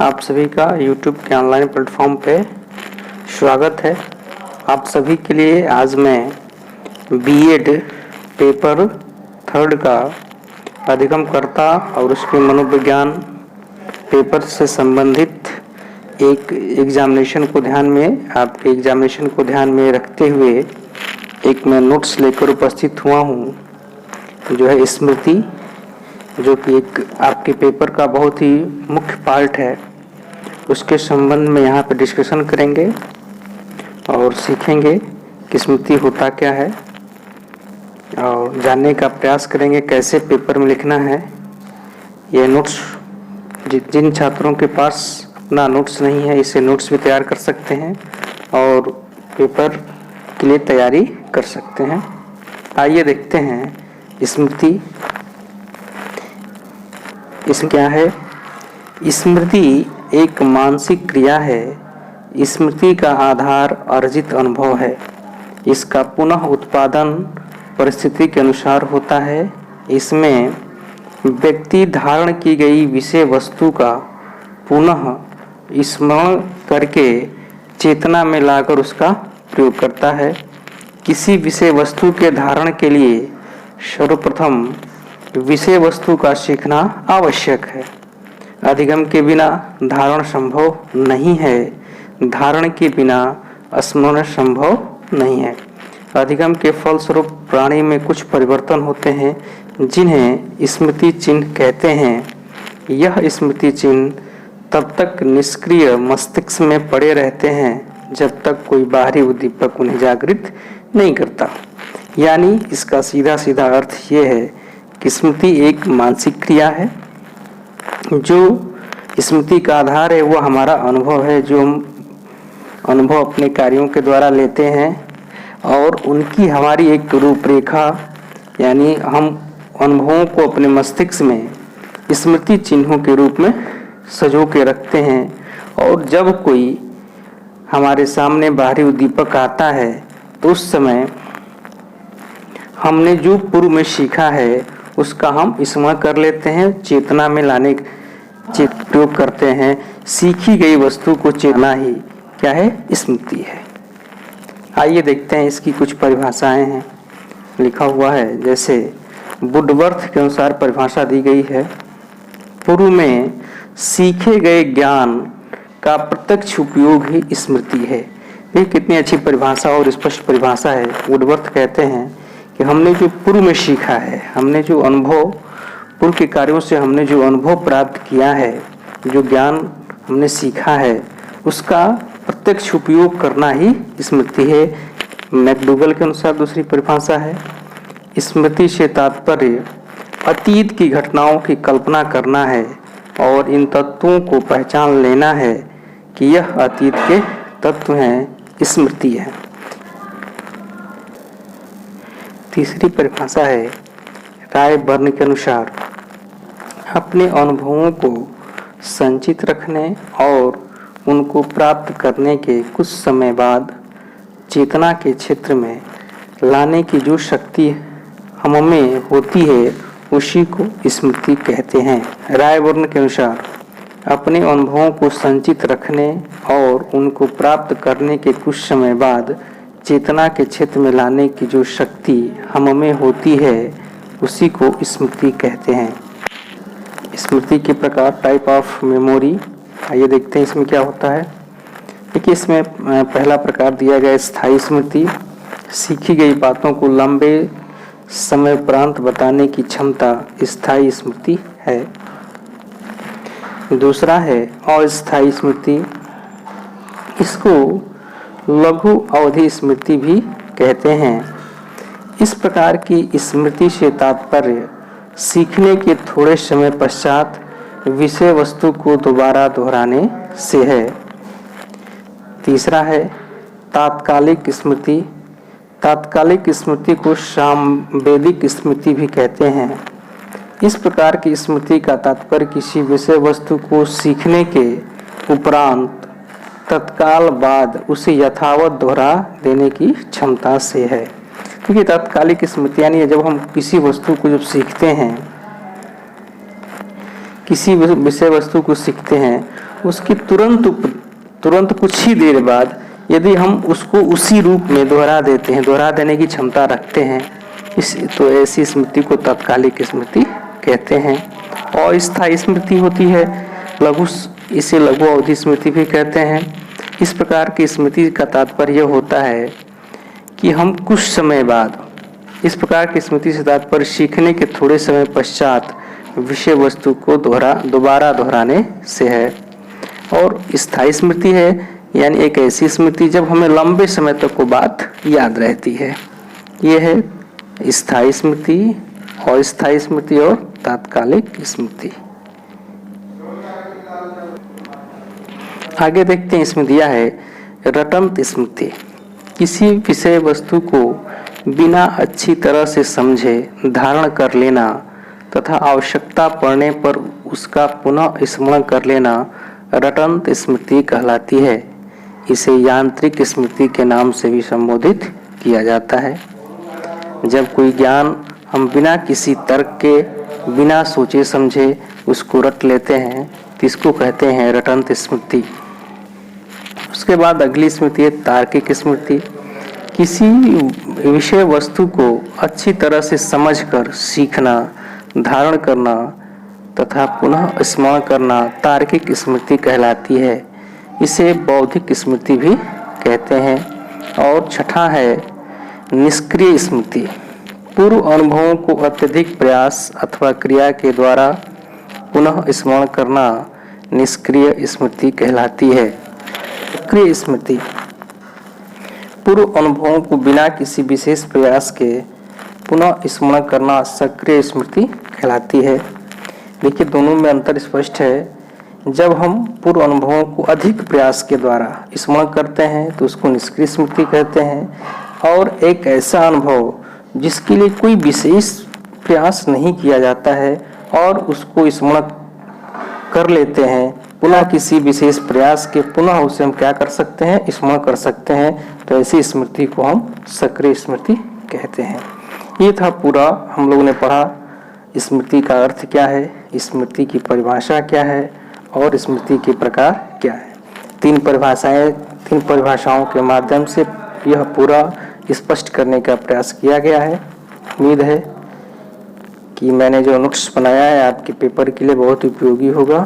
आप सभी का YouTube के ऑनलाइन प्लेटफॉर्म पे स्वागत है। आप सभी के लिए आज मैं बीएड पेपर थर्ड का अधिगमकर्ता और उसके मनोविज्ञान पेपर से संबंधित एक एग्जामिनेशन को ध्यान में रखते हुए एक मैं नोट्स लेकर उपस्थित हुआ हूँ, जो है स्मृति, जो कि एक आपके पेपर का बहुत ही मुख्य पार्ट है। उसके संबंध में यहाँ पे डिस्कशन करेंगे और सीखेंगे कि स्मृति होता क्या है और जानने का प्रयास करेंगे कैसे पेपर में लिखना है। ये नोट्स जिन छात्रों के पास अपना नोट्स नहीं है, इसे नोट्स भी तैयार कर सकते हैं और पेपर के लिए तैयारी कर सकते हैं। आइए देखते हैं स्मृति इसमें क्या है। स्मृति एक मानसिक क्रिया है। स्मृति का आधार अर्जित अनुभव है। इसका पुनः उत्पादन परिस्थिति के अनुसार होता है। इसमें व्यक्ति धारण की गई विषय वस्तु का पुनः स्मरण करके चेतना में लाकर उसका प्रयोग करता है। किसी विषय वस्तु के धारण के लिए सर्वप्रथम विषय वस्तु का सीखना आवश्यक है। अधिगम के बिना धारण संभव नहीं है। धारण के बिना स्मरण संभव नहीं है। अधिगम के फलस्वरूप प्राणी में कुछ परिवर्तन होते हैं, जिन्हें स्मृति चिन्ह कहते हैं। यह स्मृति चिन्ह तब तक निष्क्रिय मस्तिष्क में पड़े रहते हैं जब तक कोई बाहरी उद्दीपक उन्हें जागृत नहीं करता। यानी इसका सीधा सीधा अर्थ ये है कि स्मृति एक मानसिक क्रिया है। जो स्मृति का आधार है वो हमारा अनुभव है, जो हम अनुभव अपने कार्यों के द्वारा लेते हैं और उनकी हमारी एक रूपरेखा, यानी हम अनुभवों को अपने मस्तिष्क में स्मृति चिन्हों के रूप में सजो के रखते हैं। और जब कोई हमारे सामने बाहरी उद्दीपक आता है तो उस समय हमने जो पूर्व में सीखा है उसका हम स्मरण कर लेते हैं, चेतना में लाने प्रयोग करते हैं। सीखी गई वस्तु को चेतना ही क्या है, स्मृति है। आइए देखते हैं इसकी कुछ परिभाषाएं हैं। लिखा हुआ है, जैसे वुडवर्थ के अनुसार परिभाषा दी गई है, पूर्व में सीखे गए ज्ञान का प्रत्यक्ष उपयोग ही स्मृति है। ये कितनी अच्छी परिभाषा और स्पष्ट परिभाषा है। वुडवर्थ कहते हैं कि हमने जो पूर्व में सीखा है, हमने जो अनुभव पूर्व के कार्यों से हमने जो अनुभव प्राप्त किया है, जो ज्ञान हमने सीखा है, उसका प्रत्यक्ष उपयोग करना ही स्मृति है। मैकडूगल के अनुसार दूसरी परिभाषा है, स्मृति से तात्पर्य अतीत की घटनाओं की कल्पना करना है और इन तत्वों को पहचान लेना है कि यह अतीत के तत्व हैं, स्मृति है। तीसरी परिभाषा है रायबर्न के अनुसार अपने अनुभवों को संचित रखने और उनको प्राप्त करने के कुछ समय बाद चेतना के क्षेत्र में लाने की जो शक्ति हमें होती है उसी को स्मृति कहते हैं। रायबर्न के अनुसार अपने अनुभवों को संचित रखने और उनको प्राप्त करने के कुछ समय बाद चेतना के क्षेत्र में लाने की जो शक्ति हम में होती है उसी को स्मृति कहते हैं। स्मृति के प्रकार, टाइप ऑफ मेमोरी। आइए देखते हैं इसमें क्या होता है। देखिए, इसमें पहला प्रकार दिया गया स्थायी स्मृति। सीखी गई बातों को लंबे समय उपरांत बताने की क्षमता स्थायी स्मृति है। दूसरा है अस्थायी स्मृति। इसको लघु अवधि स्मृति भी कहते हैं। इस प्रकार की स्मृति से तात्पर्य सीखने के थोड़े समय पश्चात विषय वस्तु को दोबारा दोहराने से है। तीसरा है तात्कालिक स्मृति। तात्कालिक स्मृति को सांवेदिक स्मृति भी कहते हैं। इस प्रकार की स्मृति का तात्पर्य किसी विषय वस्तु को सीखने के उपरांत तत्काल बाद उसे यथावत दोहरा देने की क्षमता से है। क्योंकि तात्कालिक स्मृति यानी जब हम किसी वस्तु को जब सीखते हैं, किसी विषय वस्तु को सीखते हैं उसकी तुरंत कुछ ही देर बाद यदि हम उसको उसी रूप में दोहरा देते हैं, दोहरा देने की क्षमता रखते हैं, तो ऐसी स्मृति को तात्कालिक स्मृति कहते हैं। अस्थायी स्मृति होती है, इसे लघु अवधि स्मृति भी कहते हैं। इस प्रकार की स्मृति का तात्पर्य होता है कि हम कुछ समय बाद, इस प्रकार की स्मृति से तात्पर्य सीखने के थोड़े समय पश्चात विषय वस्तु को दोबारा दोहराने से है। और स्थायी स्मृति है यानी एक ऐसी स्मृति जब हमें लंबे समय तक को बात याद रहती है। यह है स्थायी स्मृति, अस्थायी स्मृति और तात्कालिक स्मृति। आगे देखते हैं, इसमें दिया है रटंत स्मृति। किसी विषय वस्तु को बिना अच्छी तरह से समझे धारण कर लेना तथा आवश्यकता पड़ने पर उसका पुनः स्मरण कर लेना रटंत स्मृति कहलाती है। इसे यांत्रिक स्मृति के नाम से भी संबोधित किया जाता है। जब कोई ज्ञान हम बिना किसी तर्क के, बिना सोचे समझे उसको रट लेते हैं तो इसको कहते हैं रटंत स्मृति। उसके बाद अगली स्मृति है तार्किक स्मृति। किसी विषय वस्तु को अच्छी तरह से समझकर सीखना, धारण करना तथा पुनः स्मरण करना तार्किक स्मृति कहलाती है। इसे बौद्धिक स्मृति भी कहते हैं। और छठा है निष्क्रिय स्मृति। पूर्व अनुभवों को अत्यधिक प्रयास अथवा क्रिया के द्वारा पुनः स्मरण करना निष्क्रिय स्मृति कहलाती है। सक्रिय स्मृति पूर्व अनुभवों को बिना किसी विशेष प्रयास के पुनः स्मरण करना सक्रिय स्मृति कहलाती है। देखिए, दोनों में अंतर स्पष्ट है। जब हम पूर्व अनुभवों को अधिक प्रयास के द्वारा स्मरण करते हैं तो उसको निष्क्रिय स्मृति कहते हैं। और एक ऐसा अनुभव जिसके लिए कोई विशेष प्रयास नहीं किया जाता है और उसको स्मरण कर लेते हैं, पुनः किसी विशेष प्रयास के पुनः उसे हम क्या कर सकते हैं, स्मरण कर सकते हैं, तो ऐसी स्मृति को हम सक्रिय स्मृति कहते हैं। ये था पूरा हम लोगों ने पढ़ा स्मृति का अर्थ क्या है, स्मृति की परिभाषा क्या है और स्मृति के प्रकार क्या है। तीन परिभाषाओं के माध्यम से यह पूरा स्पष्ट करने का प्रयास किया गया है। उम्मीद है कि मैंने जो नोट्स बनाया है आपके पेपर के लिए बहुत उपयोगी होगा।